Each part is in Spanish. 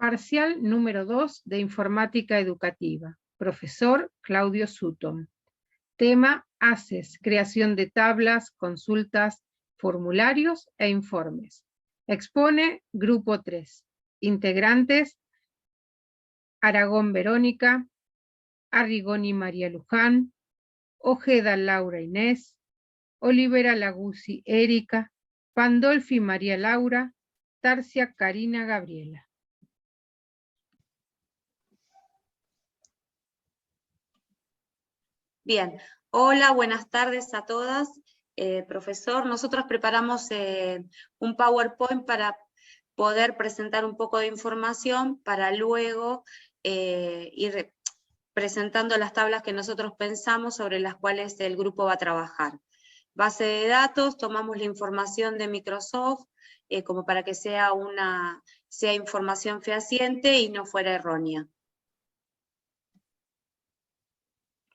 Parcial número 2 de Informática Educativa. Profesor Claudio Sutton. Tema: ACES, creación de tablas, consultas, formularios e informes. Expone Grupo 3. Integrantes: Aragón Verónica, Arrigoni María Luján, Ojeda Laura Inés, Olivera Laguzzi Erika, Pandolfi María Laura, Tarcia Karina Gabriela. Bien, hola, buenas tardes a todas. Profesor, nosotros preparamos un PowerPoint para poder presentar un poco de información para luego ir presentando las tablas que nosotros pensamos sobre las cuales el grupo va a trabajar. Base de datos, tomamos la información de Microsoft como para que sea información fehaciente y no fuera errónea.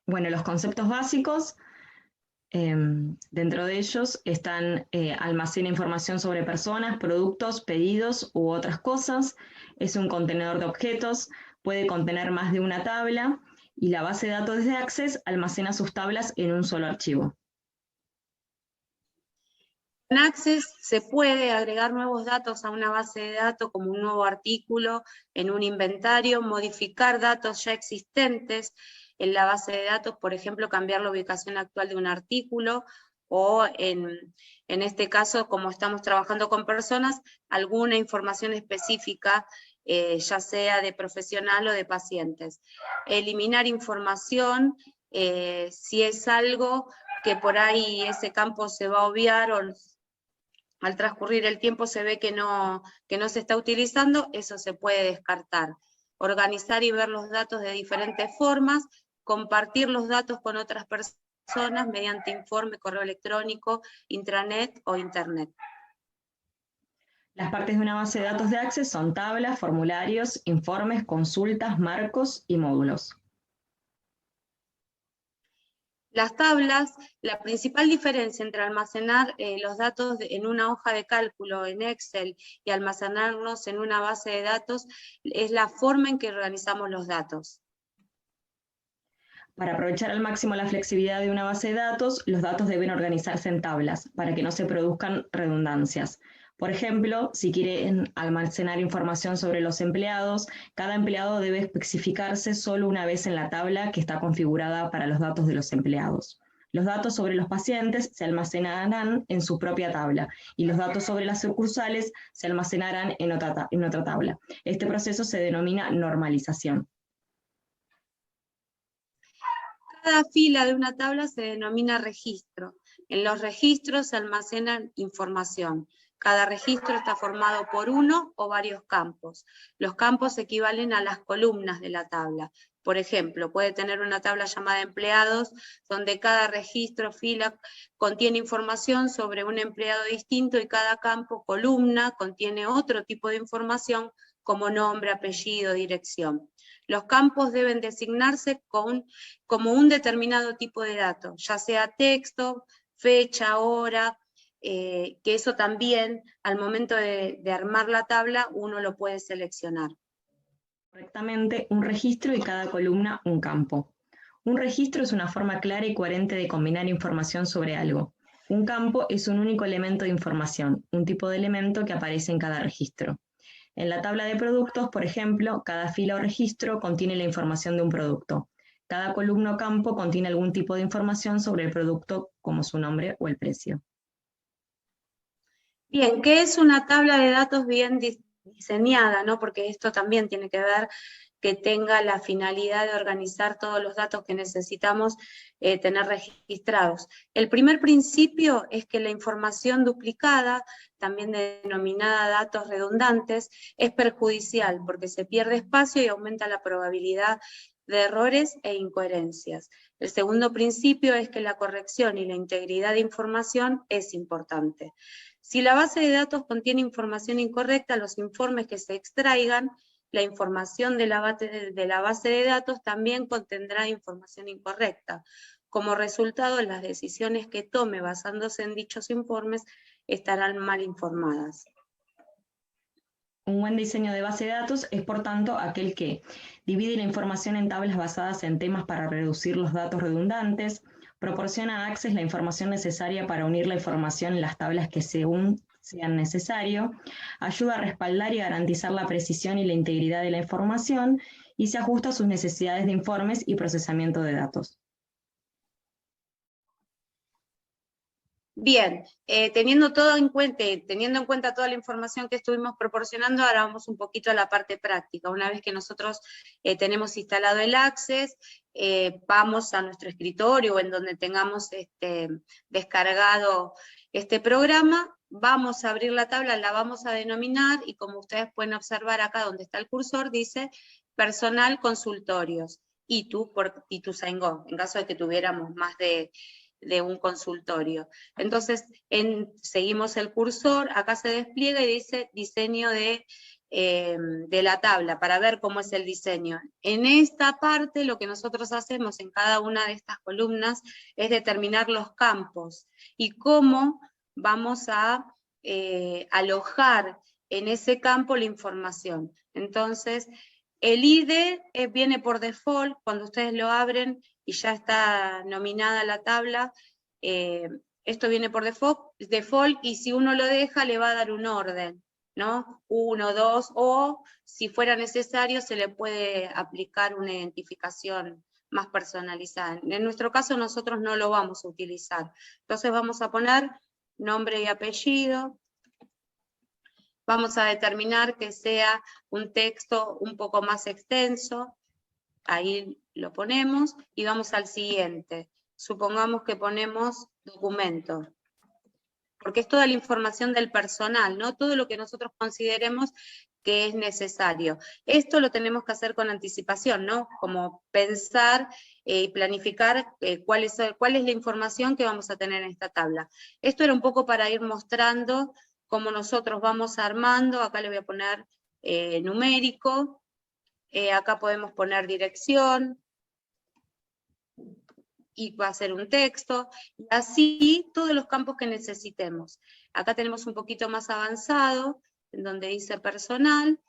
Bueno, los conceptos básicos, dentro de ellos están almacena información sobre personas, productos, pedidos u otras cosas, es un contenedor de objetos, puede contener más de una tabla, y la base de datos de Access almacena sus tablas en un solo archivo. En Access se puede agregar nuevos datos a una base de datos como un nuevo artículo en un inventario, modificar datos ya existentes en la base de datos, por ejemplo, cambiar la ubicación actual de un artículo, o en este caso, como estamos trabajando con personas, alguna información específica, ya sea de profesional o de pacientes. Eliminar información, si es algo que por ahí ese campo se va a obviar o al transcurrir el tiempo se ve que no se está utilizando, eso se puede descartar. Organizar y ver los datos de diferentes formas, compartir los datos con otras personas mediante informe, correo electrónico, intranet o internet. Las partes de una base de datos de Access son tablas, formularios, informes, consultas, marcos y módulos. Las tablas, la principal diferencia entre almacenar los datos en una hoja de cálculo en Excel y almacenarlos en una base de datos es la forma en que organizamos los datos. Para aprovechar al máximo la flexibilidad de una base de datos, los datos deben organizarse en tablas para que no se produzcan redundancias. Por ejemplo, si quieren almacenar información sobre los empleados, cada empleado debe especificarse solo una vez en la tabla que está configurada para los datos de los empleados. Los datos sobre los pacientes se almacenarán en su propia tabla y los datos sobre las sucursales se almacenarán en otra tabla. Este proceso se denomina normalización. Cada fila de una tabla se denomina registro. En los registros se almacenan información. Cada registro está formado por uno o varios campos. Los campos equivalen a las columnas de la tabla. Por ejemplo, puede tener una tabla llamada empleados, donde cada registro, fila, contiene información sobre un empleado distinto y cada campo, columna, contiene otro tipo de información como nombre, apellido, dirección. Los campos deben designarse como un determinado tipo de dato, ya sea texto, fecha, hora, que eso también, al momento de armar la tabla, uno lo puede seleccionar. Correctamente, un registro y cada columna un campo. Un registro es una forma clara y coherente de combinar información sobre algo. Un campo es un único elemento de información, un tipo de elemento que aparece en cada registro. En la tabla de productos, por ejemplo, cada fila o registro contiene la información de un producto. Cada columna o campo contiene algún tipo de información sobre el producto, como su nombre o el precio. Bien, ¿qué es una tabla de datos bien diseñada, ¿no? Porque esto también tiene que ver que tenga la finalidad de organizar todos los datos que necesitamos tener registrados. El primer principio es que la información duplicada, también denominada datos redundantes, es perjudicial porque se pierde espacio y aumenta la probabilidad de errores e incoherencias. El segundo principio es que la corrección y la integridad de información es importante. Si la base de datos contiene información incorrecta, los informes que se extraigan, la información de la base de datos también contendrá información incorrecta. Como resultado, las decisiones que tome basándose en dichos informes estarán mal informadas. Un buen diseño de base de datos es, por tanto, aquel que divide la información en tablas basadas en temas para reducir los datos redundantes, proporciona a Access la información necesaria para unir la información en las tablas que según sean necesario, ayuda a respaldar y garantizar la precisión y la integridad de la información y se ajusta a sus necesidades de informes y procesamiento de datos. Bien, teniendo en cuenta toda la información que estuvimos proporcionando, ahora vamos un poquito a la parte práctica. Una vez que nosotros tenemos instalado el Access, vamos a nuestro escritorio o en donde tengamos descargado este programa, vamos a abrir la tabla, la vamos a denominar, y como ustedes pueden observar acá donde está el cursor, dice personal consultorios, Ituzaingó, en caso de que tuviéramos más de un consultorio. Entonces, seguimos el cursor, acá se despliega y dice diseño de la tabla, para ver cómo es el diseño. En esta parte, lo que nosotros hacemos en cada una de estas columnas es determinar los campos y cómo vamos a alojar en ese campo la información. Entonces, el ID viene por default, cuando ustedes lo abren y ya está nominada la tabla, esto viene por default, y si uno lo deja le va a dar un orden, ¿no? 1, 2, o si fuera necesario se le puede aplicar una identificación más personalizada. En nuestro caso nosotros no lo vamos a utilizar. Entonces vamos a poner nombre y apellido. Vamos a determinar que sea un texto un poco más extenso, ahí lo ponemos, y vamos al siguiente. Supongamos que ponemos documento, porque es toda la información del personal, ¿no? Todo lo que nosotros consideremos que es necesario. Esto lo tenemos que hacer con anticipación, ¿no? Como pensar y planificar cuál es la información que vamos a tener en esta tabla. Esto era un poco para ir mostrando cómo nosotros vamos armando. Acá le voy a poner numérico, acá podemos poner dirección, y va a ser un texto, y así todos los campos que necesitemos. Acá tenemos un poquito más avanzado, en donde dice personal,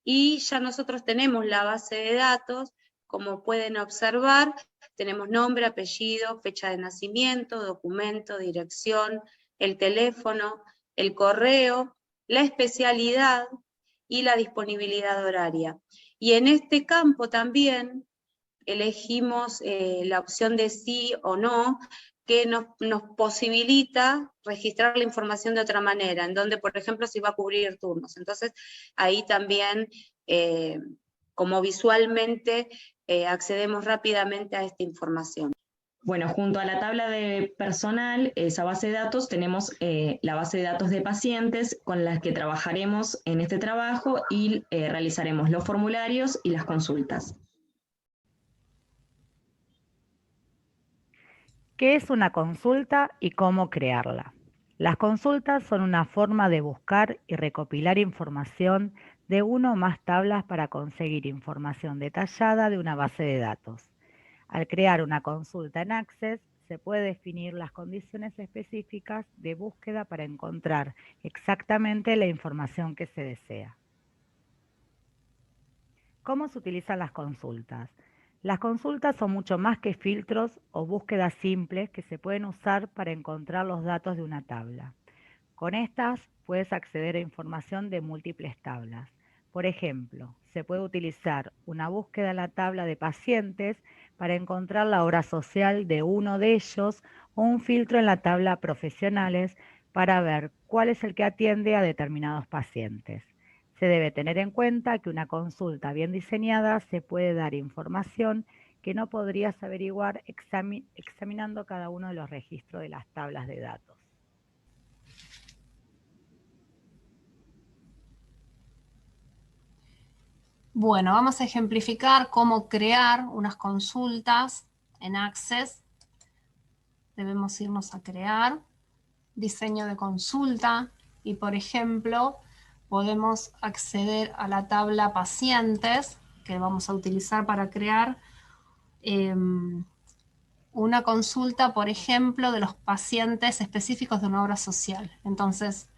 y ya nosotros tenemos la base de datos. Como pueden observar, tenemos nombre, apellido, fecha de nacimiento, documento, dirección, el teléfono, el correo, la especialidad y la disponibilidad horaria. Y en este campo también elegimos la opción de sí o no, que nos posibilita registrar la información de otra manera, en donde, por ejemplo, se va a cubrir turnos. Entonces, ahí también, como visualmente, accedemos rápidamente a esta información. Bueno, junto a la tabla de personal, esa base de datos, tenemos la base de datos de pacientes con las que trabajaremos en este trabajo y realizaremos los formularios y las consultas. ¿Qué es una consulta y cómo crearla? Las consultas son una forma de buscar y recopilar información de una o más tablas para conseguir información detallada de una base de datos. Al crear una consulta en Access, se puede definir las condiciones específicas de búsqueda para encontrar exactamente la información que se desea. ¿Cómo se utilizan las consultas? Las consultas son mucho más que filtros o búsquedas simples que se pueden usar para encontrar los datos de una tabla. Con estas puedes acceder a información de múltiples tablas. Por ejemplo, se puede utilizar una búsqueda en la tabla de pacientes para encontrar la obra social de uno de ellos, o un filtro en la tabla profesionales para ver cuál es el que atiende a determinados pacientes. Se debe tener en cuenta que una consulta bien diseñada se puede dar información que no podrías averiguar examinando cada uno de los registros de las tablas de datos. Bueno, vamos a ejemplificar cómo crear unas consultas en Access. Debemos irnos a crear, diseño de consulta, y por ejemplo, podemos acceder a la tabla pacientes, que vamos a utilizar para crear una consulta, por ejemplo, de los pacientes específicos de una obra social. Entonces,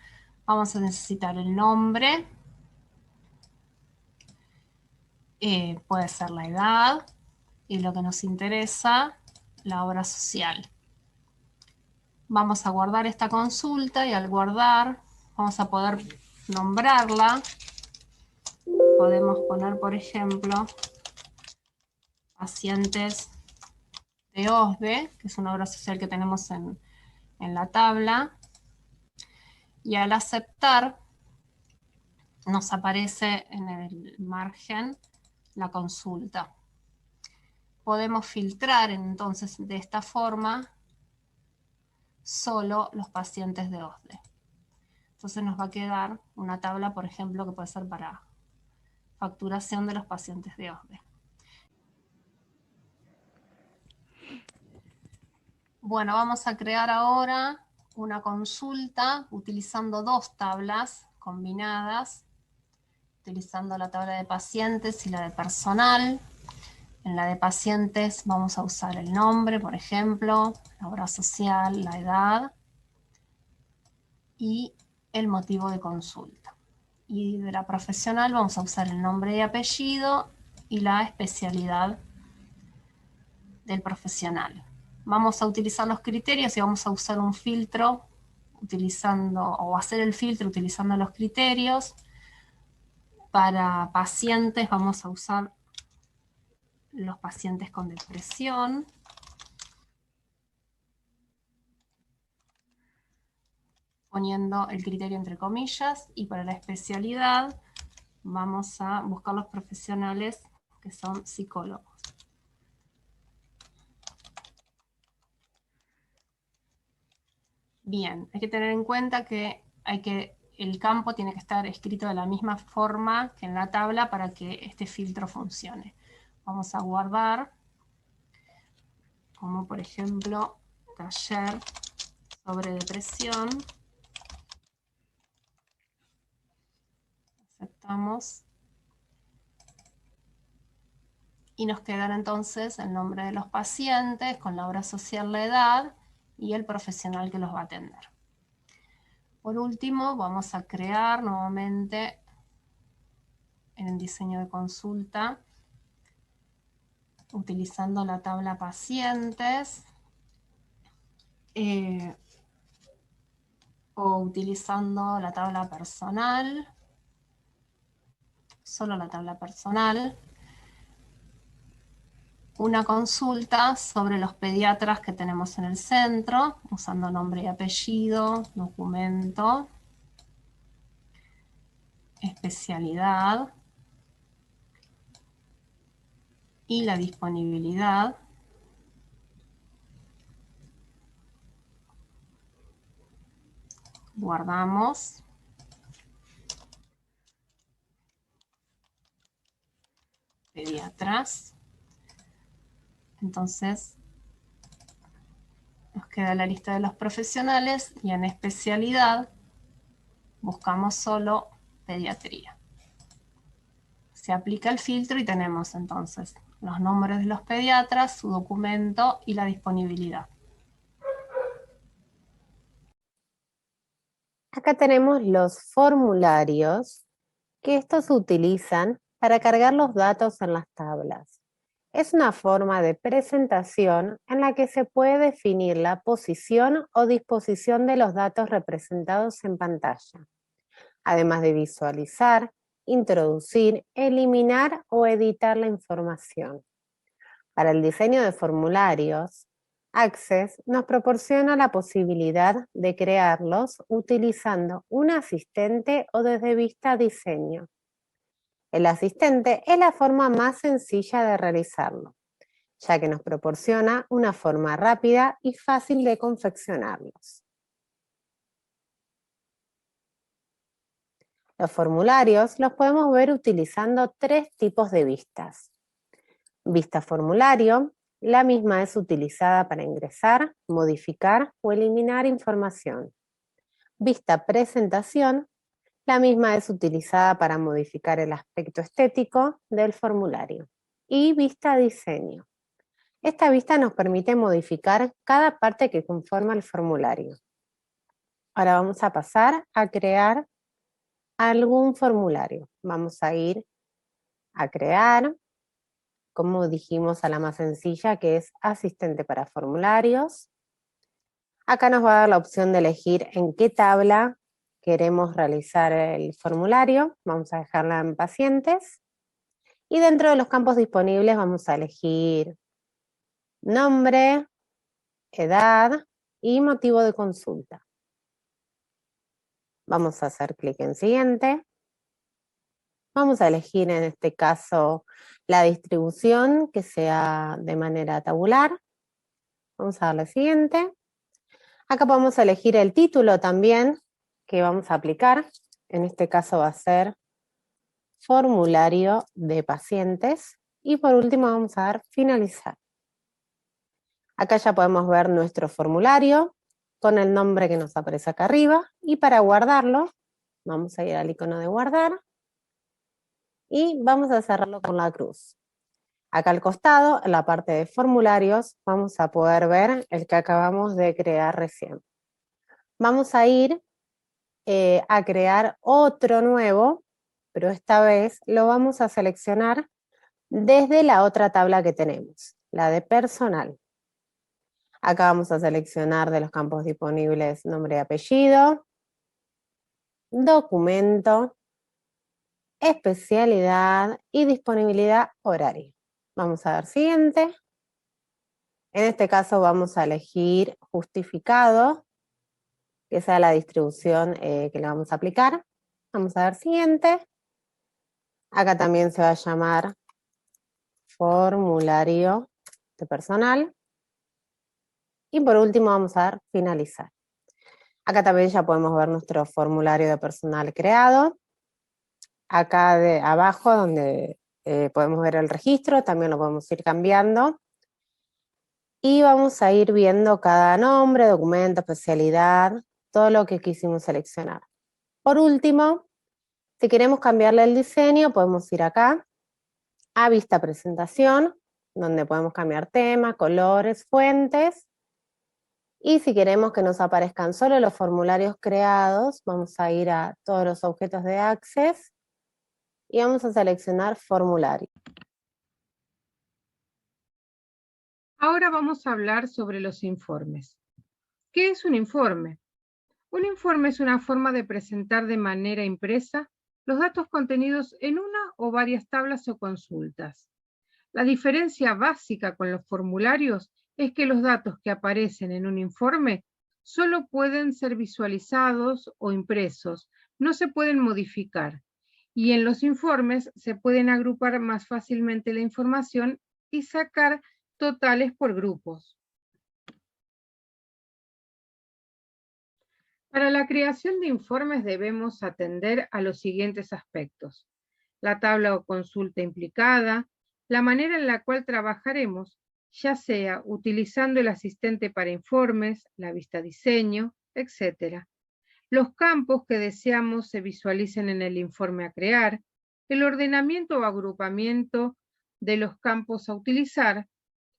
vamos a necesitar el nombre, puede ser la edad y lo que nos interesa, la obra social. Vamos a guardar esta consulta y al guardar vamos a poder nombrarla. Podemos poner, por ejemplo, pacientes de OSDE, que es una obra social que tenemos en la tabla. Y al aceptar, nos aparece en el margen la consulta. Podemos filtrar entonces de esta forma solo los pacientes de OSDE. Entonces nos va a quedar una tabla, por ejemplo, que puede ser para facturación de los pacientes de OSDE. Bueno, vamos a crear ahora una consulta utilizando dos tablas combinadas, utilizando la tabla de pacientes y la de personal. En la de pacientes vamos a usar el nombre, por ejemplo, la obra social, la edad y el motivo de consulta. Y de la profesional vamos a usar el nombre y apellido y la especialidad del profesional. Vamos a utilizar los criterios y vamos a usar un filtro o hacer el filtro utilizando los criterios. Para pacientes vamos a usar los pacientes con depresión. Poniendo el criterio entre comillas, y para la especialidad vamos a buscar los profesionales que son psicólogos. Bien, hay que tener en cuenta que el campo tiene que estar escrito de la misma forma que en la tabla para que este filtro funcione. Vamos a guardar, como por ejemplo, taller sobre depresión. Aceptamos. Y nos quedan entonces el nombre de los pacientes, con la obra social, la edad y el profesional que los va a atender. Por último, vamos a crear nuevamente en el diseño de consulta, utilizando la tabla pacientes, o utilizando la tabla personal, solo la tabla personal, una consulta sobre los pediatras que tenemos en el centro, usando nombre y apellido, documento, especialidad y la disponibilidad. Guardamos. Pediatras. Entonces, nos queda la lista de los profesionales y en especialidad buscamos solo pediatría. Se aplica el filtro y tenemos entonces los nombres de los pediatras, su documento y la disponibilidad. Acá tenemos los formularios, que estos se utilizan para cargar los datos en las tablas. Es una forma de presentación en la que se puede definir la posición o disposición de los datos representados en pantalla, además de visualizar, introducir, eliminar o editar la información. Para el diseño de formularios, Access nos proporciona la posibilidad de crearlos utilizando un asistente o desde Vista Diseño. El asistente es la forma más sencilla de realizarlo, ya que nos proporciona una forma rápida y fácil de confeccionarlos. Los formularios los podemos ver utilizando tres tipos de vistas. Vista formulario, la misma es utilizada para ingresar, modificar o eliminar información. Vista presentación, la misma es utilizada para modificar el aspecto estético del formulario. Y vista diseño. Esta vista nos permite modificar cada parte que conforma el formulario. Ahora vamos a pasar a crear algún formulario. Vamos a ir a crear, como dijimos a la más sencilla, que es asistente para formularios. Acá nos va a dar la opción de elegir en qué tabla queremos realizar el formulario. Vamos a dejarla en pacientes. Y dentro de los campos disponibles vamos a elegir nombre, edad y motivo de consulta. Vamos a hacer clic en siguiente. Vamos a elegir en este caso la distribución que sea de manera tabular. Vamos a darle siguiente. Acá podemos elegir el título también que vamos a aplicar. En este caso va a ser formulario de pacientes. Y por último vamos a dar finalizar. Acá ya podemos ver nuestro formulario con el nombre que nos aparece acá arriba. Y para guardarlo, vamos a ir al icono de guardar. Y vamos a cerrarlo con la cruz. Acá al costado, en la parte de formularios, vamos a poder ver el que acabamos de crear recién. Vamos a ir a crear otro nuevo, pero esta vez lo vamos a seleccionar desde la otra tabla que tenemos, la de personal. Acá vamos a seleccionar de los campos disponibles nombre y apellido, documento, especialidad y disponibilidad horaria. Vamos a dar siguiente. En este caso vamos a elegir justificado, que sea la distribución que le vamos a aplicar. Vamos a dar siguiente. Acá también se va a llamar formulario de personal. Y por último vamos a dar finalizar. Acá también ya podemos ver nuestro formulario de personal creado. Acá de abajo donde podemos ver el registro, también lo podemos ir cambiando. Y vamos a ir viendo cada nombre, documento, especialidad, todo lo que quisimos seleccionar. Por último, si queremos cambiarle el diseño, podemos ir acá a vista presentación, donde podemos cambiar tema, colores, fuentes. Y si queremos que nos aparezcan solo los formularios creados, vamos a ir a todos los objetos de Access y vamos a seleccionar formulario. Ahora vamos a hablar sobre los informes. ¿Qué es un informe? Un informe es una forma de presentar de manera impresa los datos contenidos en una o varias tablas o consultas. La diferencia básica con los formularios es que los datos que aparecen en un informe solo pueden ser visualizados o impresos, no se pueden modificar. Y en los informes se pueden agrupar más fácilmente la información y sacar totales por grupos. Para la creación de informes debemos atender a los siguientes aspectos: la tabla o consulta implicada, la manera en la cual trabajaremos, ya sea utilizando el asistente para informes, la vista diseño, etc. Los campos que deseamos se visualicen en el informe a crear, el ordenamiento o agrupamiento de los campos a utilizar,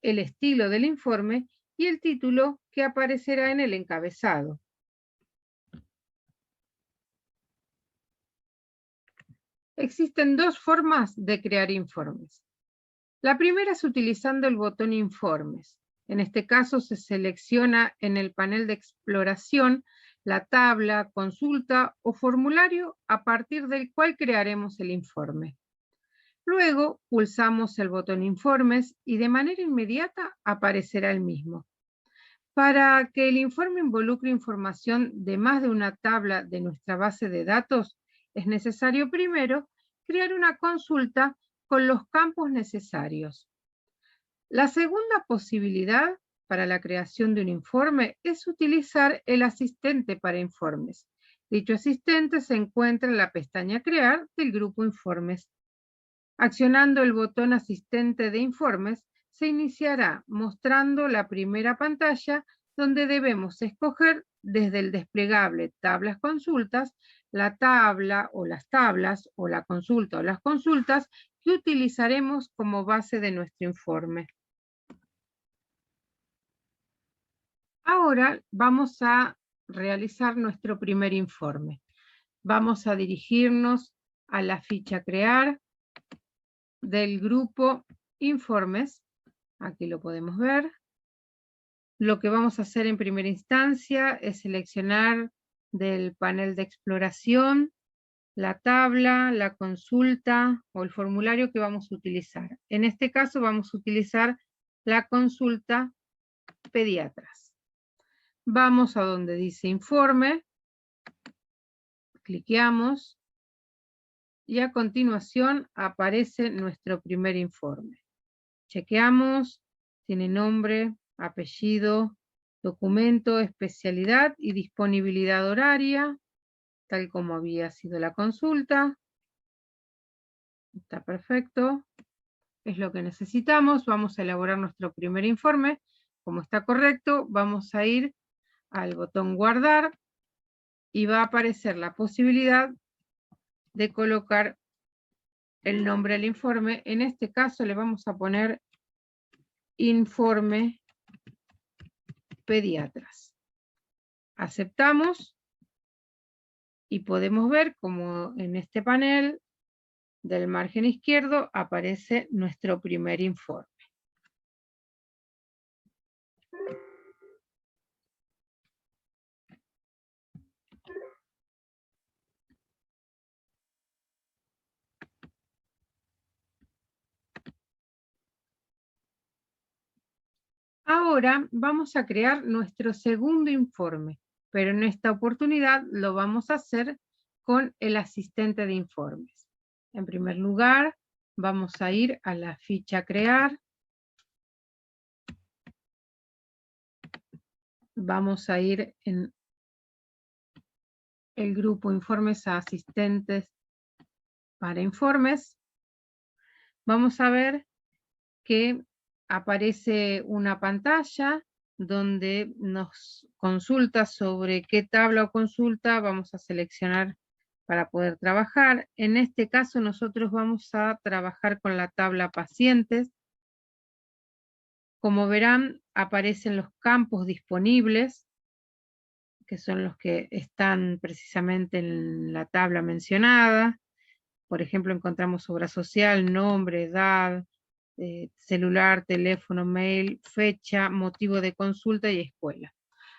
el estilo del informe y el título que aparecerá en el encabezado. Existen dos formas de crear informes. La primera es utilizando el botón Informes. En este caso se selecciona en el panel de exploración la tabla, consulta o formulario a partir del cual crearemos el informe. Luego pulsamos el botón Informes y de manera inmediata aparecerá el mismo. Para que el informe involucre información de más de una tabla de nuestra base de datos, es necesario primero crear una consulta con los campos necesarios. La segunda posibilidad para la creación de un informe es utilizar el asistente para informes. Dicho asistente se encuentra en la pestaña Crear del grupo Informes. Accionando el botón Asistente de Informes, se iniciará mostrando la primera pantalla donde debemos escoger desde el desplegable Tablas Consultas, la tabla o las tablas o la consulta o las consultas que utilizaremos como base de nuestro informe. Ahora vamos a realizar nuestro primer informe. Vamos a dirigirnos a la ficha Crear del grupo informes. Aquí lo podemos ver. Lo que vamos a hacer en primera instancia es seleccionar del panel de exploración la tabla, la consulta o el formulario que vamos a utilizar. En este caso vamos a utilizar la consulta pediatras. Vamos a donde dice informe, cliqueamos y a continuación aparece nuestro primer informe. Chequeamos, tiene nombre, apellido, documento, especialidad y disponibilidad horaria, tal como había sido la consulta. Está perfecto. Es lo que necesitamos. Vamos a elaborar nuestro primer informe. Como está correcto, vamos a ir al botón guardar y va a aparecer la posibilidad de colocar el nombre del informe. En este caso le vamos a poner informe pediatras. Aceptamos y podemos ver como en este panel del margen izquierdo aparece nuestro primer informe. Ahora vamos a crear nuestro segundo informe, pero en esta oportunidad lo vamos a hacer con el asistente de informes. En primer lugar, vamos a ir a la ficha crear. Vamos a ir en el grupo informes a asistentes para informes. Vamos a ver que aparece una pantalla donde nos consulta sobre qué tabla o consulta vamos a seleccionar para poder trabajar. En este caso nosotros vamos a trabajar con la tabla pacientes. Como verán, aparecen los campos disponibles, que son los que están precisamente en la tabla mencionada. Por ejemplo, encontramos obra social, nombre, edad, celular, teléfono, mail, fecha, motivo de consulta y escuela.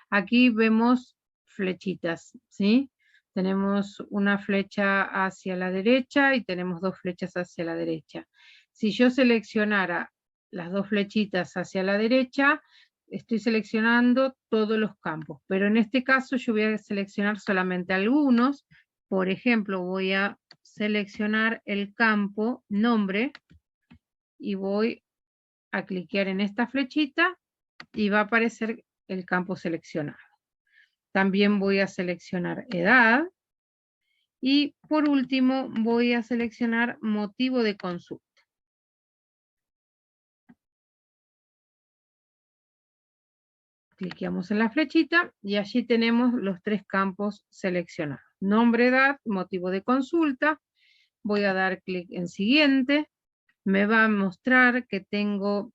Aquí vemos flechitas, ¿sí? Tenemos una flecha hacia la derecha y tenemos dos flechas hacia la derecha. Si yo seleccionara las dos flechitas hacia la derecha, estoy seleccionando todos los campos, pero en este caso yo voy a seleccionar solamente algunos. Por ejemplo, voy a seleccionar el campo nombre y voy a cliquear en esta flechita y va a aparecer el campo seleccionado. También voy a seleccionar edad y por último voy a seleccionar motivo de consulta. Cliqueamos en la flechita y allí tenemos los tres campos seleccionados. Nombre, edad, motivo de consulta. Voy a dar clic en siguiente. Me va a mostrar que tengo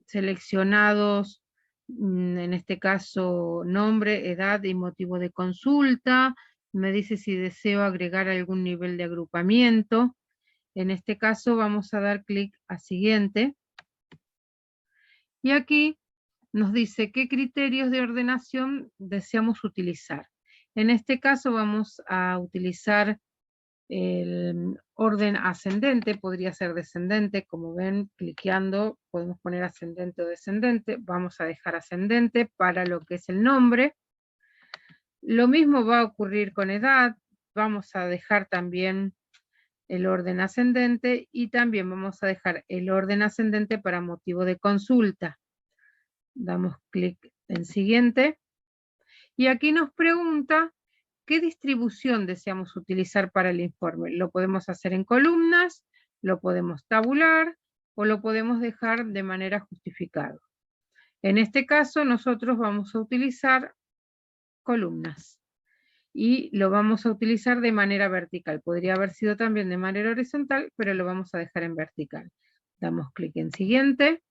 seleccionados, en este caso, nombre, edad y motivo de consulta. Me dice si deseo agregar algún nivel de agrupamiento. En este caso vamos a dar clic a siguiente. Y aquí nos dice qué criterios de ordenación deseamos utilizar. En este caso vamos a utilizar el orden ascendente, podría ser descendente, como ven, cliqueando podemos poner ascendente o descendente. Vamos a dejar ascendente para lo que es el nombre. Lo mismo va a ocurrir con edad. Vamos a dejar también el orden ascendente y también vamos a dejar el orden ascendente para motivo de consulta. Damos clic en siguiente y aquí nos pregunta qué distribución deseamos utilizar para el informe. Lo podemos hacer en columnas, lo podemos tabular o lo podemos dejar de manera justificada. En este caso nosotros vamos a utilizar columnas y lo vamos a utilizar de manera vertical. Podría haber sido también de manera horizontal, pero lo vamos a dejar en vertical. Damos clic en siguiente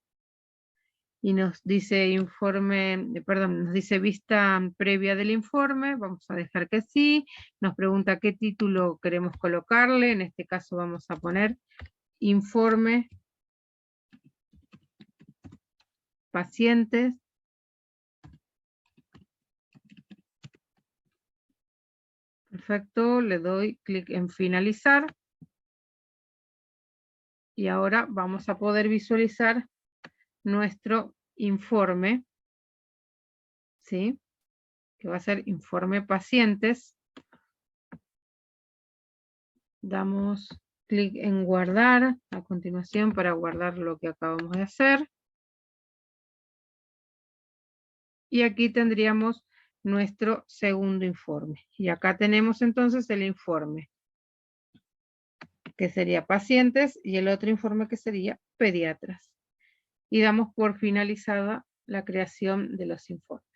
y nos dice nos dice vista previa del informe. Vamos a dejar que sí. Nos pregunta qué título queremos colocarle. En este caso vamos a poner informe pacientes. Perfecto, le doy clic en finalizar. Y ahora vamos a poder visualizar nuestro informe, ¿sí? Que va a ser informe pacientes. Damos clic en guardar a continuación para guardar lo que acabamos de hacer. Y aquí tendríamos nuestro segundo informe. Y acá tenemos entonces el informe, que sería pacientes, y el otro informe que sería pediatras. Y damos por finalizada la creación de los informes.